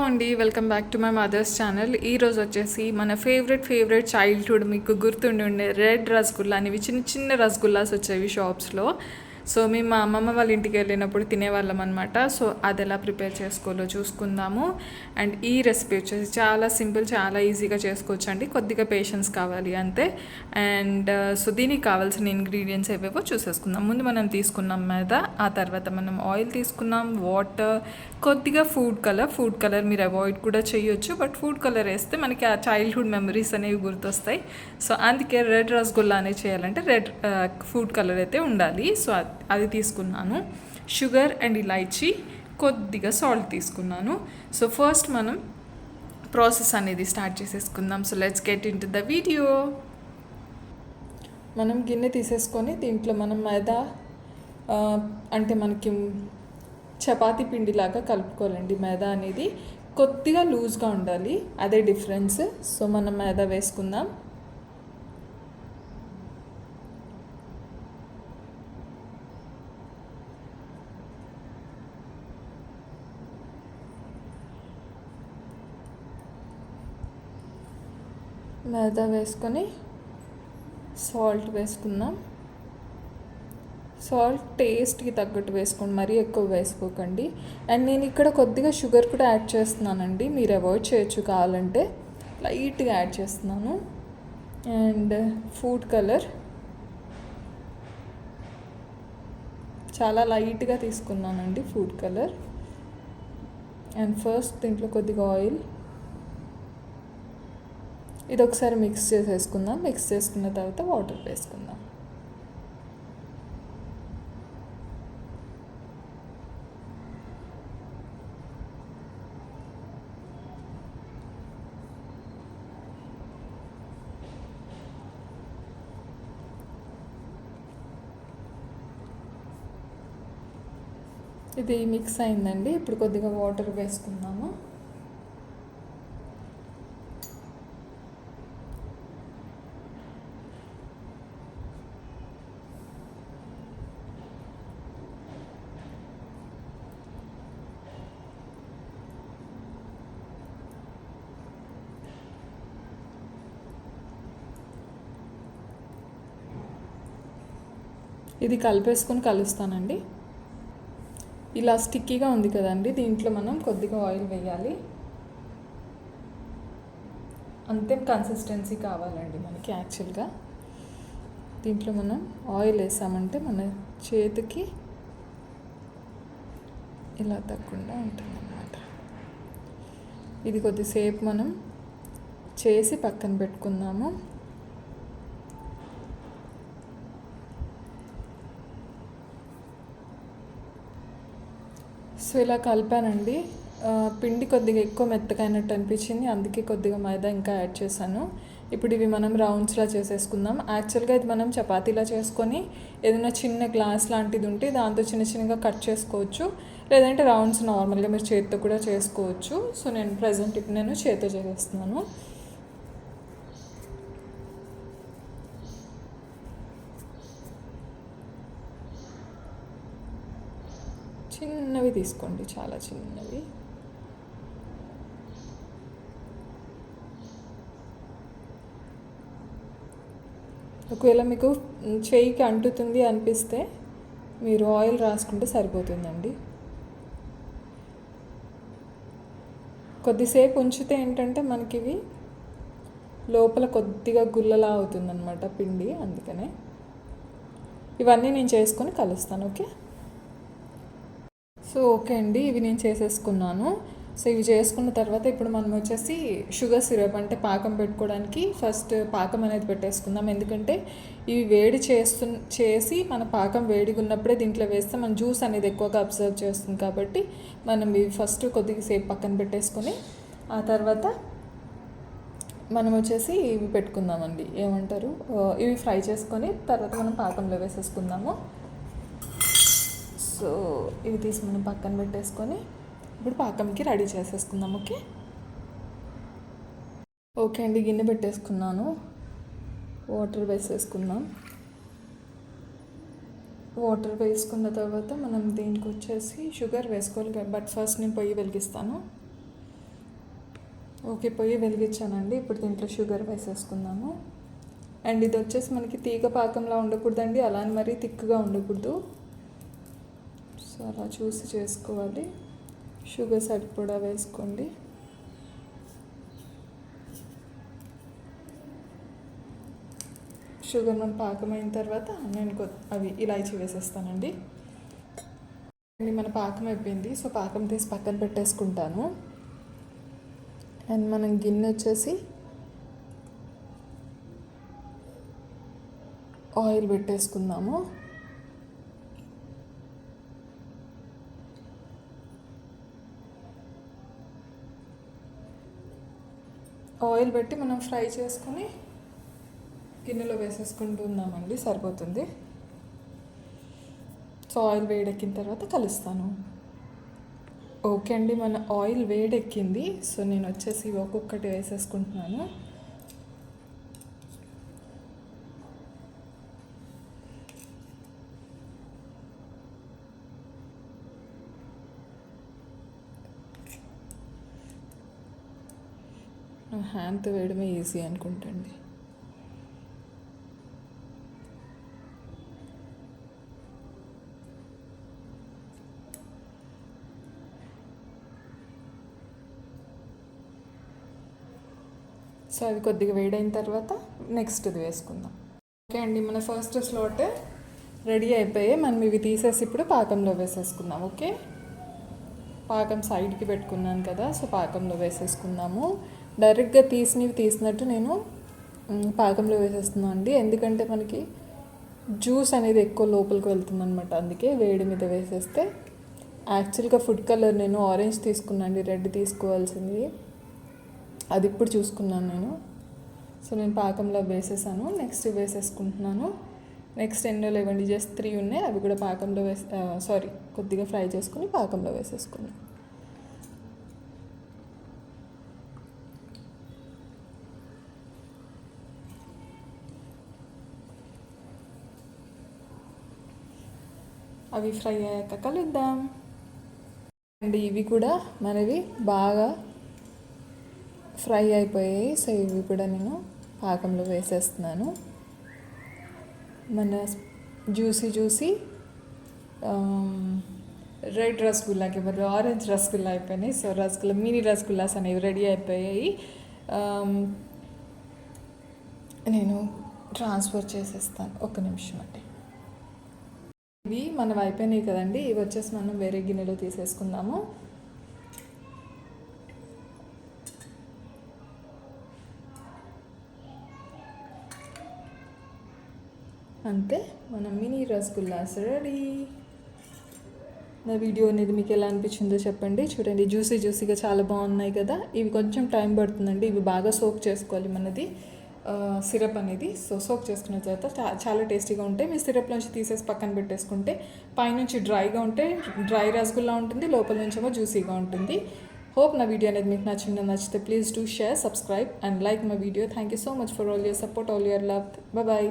అండి welcome back to my mother's channel. ఈరోజు వచ్చేసి మన ఫేవరెట్ చైల్డ్హుడ్ మీకు గుర్తుండి ఉండే రెడ్ రసగుల్లా అనేవి చిన్న చిన్న రసగుల్లాస్ వచ్చేవి షాప్స్లో. సో మేము మా అమ్మమ్మ వాళ్ళ ఇంటికి వెళ్ళినప్పుడు తినేవాళ్ళం అనమాట. సో అది ఎలా ప్రిపేర్ చేసుకోవాలో చూసుకుందాము. అండ్ ఈ రెసిపీ వచ్చేసి చాలా సింపుల్, చాలా ఈజీగా చేసుకోవచ్చు అండి. కొద్దిగా పేషెన్స్ కావాలి అంతే. అండ్ సో దీనికి కావాల్సిన ఇంగ్రీడియంట్స్ ఏవేవో చూసేసుకుందాం. ముందు మనం తీసుకున్నాం మైదా, ఆ తర్వాత మనం ఆయిల్ తీసుకున్నాం, వాటర్, కొద్దిగా ఫుడ్ కలర్ మీరు అవాయిడ్ కూడా చేయొచ్చు, బట్ ఫుడ్ కలర్ వేస్తే మనకి ఆ చైల్డ్హుడ్ మెమరీస్ అనేవి గుర్తొస్తాయి. సో అందుకే రెడ్ రసగుల్లా అనేది చేయాలంటే రెడ్ ఫుడ్ కలర్ అయితే ఉండాలి. సో అది తీసుకున్నాను. షుగర్ అండ్ ఇలాచీ, కొద్దిగా సాల్ట్ తీసుకున్నాను. సో ఫస్ట్ మనం ప్రాసెస్ అనేది స్టార్ట్ చేసేసుకుందాం. So let's get in to the video. మనం గిన్నె తీసేసుకొని దీంట్లో మనం మైదా అంటే మనకి చపాతీ పిండిలాగా కలుపుకోవాలండి. మైదా అనేది కొద్దిగా లూజ్గా ఉండాలి, అదే డిఫరెన్స్. సో మనం మైదా వేసుకుందాం. మైదా వేసుకొని సాల్ట్ వేసుకుందాం. సాల్ట్ టేస్ట్కి తగ్గట్టు వేసుకోండి, మరీ ఎక్కువ వేసుకోకండి. అండ్ నేను ఇక్కడ కొద్దిగా షుగర్ కూడా యాడ్ చేస్తున్నానండి, మీరు అవాయిడ్ చేయొచ్చు కావాలంటే. లైట్గా యాడ్ చేస్తున్నాను. అండ్ ఫుడ్ కలర్ చాలా లైట్గా తీసుకున్నానండి, ఫుడ్ కలర్. అండ్ ఫస్ట్ దీంట్లో కొద్దిగా ఆయిల్, ఇది ఒకసారి మిక్స్ చేసేసుకుందాం. మిక్స్ చేసుకున్న తర్వాత వాటర్ వేసుకుందాం. ఇది మిక్స్ అయిందండి. ఇప్పుడు కొద్దిగా వాటర్ వేసుకుందాము. ఇది కలిపేసుకొని కలుస్తానండి. ఇలా స్టిక్కీగా ఉంది కదండి, దీంట్లో మనం కొద్దిగా ఆయిల్ వేయాలి. అంతే కన్సిస్టెన్సీ కావాలండి మనకి. యాక్చువల్గా దీంట్లో మనం ఆయిల్ వేసామంటే మన చేతికి ఇలా తగ్గకుండా ఉంటుందన్నమాట. ఇది కొద్దిసేపు మనం చేసి పక్కన పెట్టుకుందాము. సో ఇలా కలిపానండి. పిండి కొద్దిగా ఎక్కువ మెత్తకైనట్టు అనిపించింది, అందుకే కొద్దిగా మైదా ఇంకా యాడ్ చేశాను. ఇప్పుడు ఇవి మనం రౌండ్స్లా చేసేసుకుందాం. యాక్చువల్గా ఇది మనం చపాతీలా చేసుకొని ఏదైనా చిన్న గ్లాస్ లాంటిది ఉంటే దాంతో చిన్న చిన్నగా కట్ చేసుకోవచ్చు, లేదంటే రౌండ్స్ నార్మల్గా మీరు చేతితో కూడా చేసుకోవచ్చు. సో నేను ప్రజెంట్ ఇప్పుడు నేను చేతితో చేసేస్తున్నాను. చిన్నవి తీసుకోండి, చాలా చిన్నవి. ఒకవేళ మీకు చేయికి అంటుతుంది అనిపిస్తే మీరు ఆయిల్ రాసుకుంటే సరిపోతుందండి. కొద్దిసేపు ఉంచితే ఏంటంటే మనకి ఇవి లోపల కొద్దిగా గుల్లలా అవుతుందన్నమాట పిండి, అందుకనే. ఇవన్నీ నేను చేసుకొని కలుస్తాను. ఓకే. సో ఓకే అండి, ఇవి నేను చేసేసుకున్నాను. సో ఇవి చేసుకున్న తర్వాత ఇప్పుడు మనం వచ్చేసి షుగర్ సిరప్ అంటే పాకం పెట్టుకోవడానికి ఫస్ట్ పాకం అనేది పెట్టేసుకుందాం. ఎందుకంటే ఇవి వేడి చేసి మన పాకం వేడిగా ఉన్నప్పుడే దీంట్లో వేస్తే మన జ్యూస్ అనేది ఎక్కువగా అబ్జర్వ్ చేస్తుంది. కాబట్టి మనం ఇవి ఫస్ట్ కొద్దిగా సేపు పక్కన పెట్టేసుకొని ఆ తర్వాత మనం వచ్చేసి ఇవి పెట్టుకుందామండి, ఏమంటారు, ఇవి ఫ్రై చేసుకొని తర్వాత మనం పాకంలో వేసేసుకుందాము. సో ఇవి తీసి మనం పక్కన పెట్టేసుకొని ఇప్పుడు పాకంకి రెడీ చేసేసుకుందాం. ఓకే. ఓకే అండి, గిన్నె పెట్టేసుకున్నాను. వాటర్ వేసేసుకుందాం. వాటర్ వేసుకున్న తర్వాత మనం దీనికి వచ్చేసి షుగర్ వేసుకోవాలి, బట్ ఫస్ట్ నేను పొయ్యి వెలిగిస్తాను. ఓకే, పొయ్యి వెలిగించానండి. ఇప్పుడు దీంట్లో షుగర్ వేసేసుకుందాము. అండ్ ఇది వచ్చేసి మనకి తీగ పాకంలా ఉండకూడదండి, అలా అని మరీ థిక్గా ఉండకూడదు. సో అలా చూసి చేసుకోవాలి. షుగర్ సరిపడా వేసుకోండి. షుగర్ మన పాకమైన తర్వాత నేను అవి ఇలాచీ వేసేస్తానండి. మన పాకం అయిపోయింది. సో పాకం తీసి పక్కన పెట్టేసుకుంటాను. అండ్ మనం గిన్నె వచ్చేసి ఆయిల్ పెట్టేసుకుందాము. ఆయిల్ పెట్టి మనం ఫ్రై చేసుకొని గిన్నెలో వేసేసుకుంటున్నామండి, సరిపోతుంది. సో ఆయిల్ వేడెక్కిన తర్వాత కలుస్తాను. ఓకే అండి, మన ఆయిల్ వేడెక్కింది. సో నేను వచ్చేసి ఒక్కొక్కటి వేసేసుకుంటున్నాను. హ్యాండ్తో వేయడమే ఈజీ అనుకుంటండి. సో అవి కొద్దిగా వేడైన తర్వాత నెక్స్ట్ది వేసుకుందాం. ఓకే అండి, మన ఫస్ట్ స్లాట్ రెడీ అయిపోయాయి. మనం ఇవి తీసేసి ఇప్పుడు పాకంలో వేసేసుకుందాం. ఓకే, పాకం సైడ్కి పెట్టుకున్నాను కదా, సో పాకంలో వేసేసుకుందాము. డైరెక్ట్గా తీసినట్టు నేను పాకంలో వేసేస్తున్నాను అండి, ఎందుకంటే మనకి జ్యూస్ అనేది ఎక్కువ లోపలికి వెళ్తుంది అనమాట. అందుకే వేడి మీద వేసేస్తే. యాక్చువల్గా ఫుడ్ కలర్ నేను ఆరెంజ్ తీసుకున్నాను అండి, రెడ్ తీసుకోవాల్సింది. అది ఇప్పుడు చూసుకున్నాను నేను. సో నేను పాకంలో వేసేసాను. నెక్స్ట్ వేసేసుకుంటున్నాను. నెక్స్ట్ ఎన్నో లేవండి, జస్ట్ 3 ఉన్నాయి. అవి కూడా పాకంలో కొద్దిగా ఫ్రై చేసుకుని పాకంలో వేసేసుకున్నాను. అవి ఫ్రై అయ్యాక కలుద్దాం అండి. ఇవి కూడా మనవి బాగా ఫ్రై అయిపోయాయి. సో ఇవి కూడా నేను పాకంలో వేసేస్తున్నాను. మన జ్యూసీ రెడ్ రసగుల్లాకి మరి ఆరెంజ్ రసగుల్లా అయిపోయినాయి. సో మినీ రసగుల్లాస్ అనేవి రెడీ అయిపోయాయి. నేను ట్రాన్స్ఫర్ చేసేస్తాను, ఒక్క నిమిషం అండి. ఇవి మనం అయిపోయినాయి కదండి. ఇవి వచ్చేసి మనం వేరే గిన్నెలో తీసేసుకుందాము. అంతే, మన మినీ రసగుల్లాస్ రెడీ. నా వీడియో అనేది మీకు ఎలా అనిపించిందో చెప్పండి. చూడండి, జ్యూసీగా చాలా బాగున్నాయి కదా. ఇవి కొంచెం టైం పడుతుందండి. ఇవి బాగా సోక్ చేసుకోవాలి మనది సిరప్ అనేది. సో సోక్ చేసుకున్న తర్వాత చాలా టేస్టీగా ఉంటాయి. మీ సిరప్లోంచి తీసేసి పక్కన పెట్టేసుకుంటే పైనుంచి డ్రైగా ఉంటే డ్రై రసగుల్లా ఉంటుంది, లోపల నుంచేమో జ్యూసీగా ఉంటుంది. హోప్ నా వీడియో అనేది మీకు నచ్చితే please do share, subscribe and like my video. Thank you so much for all your support, all your love. Bye.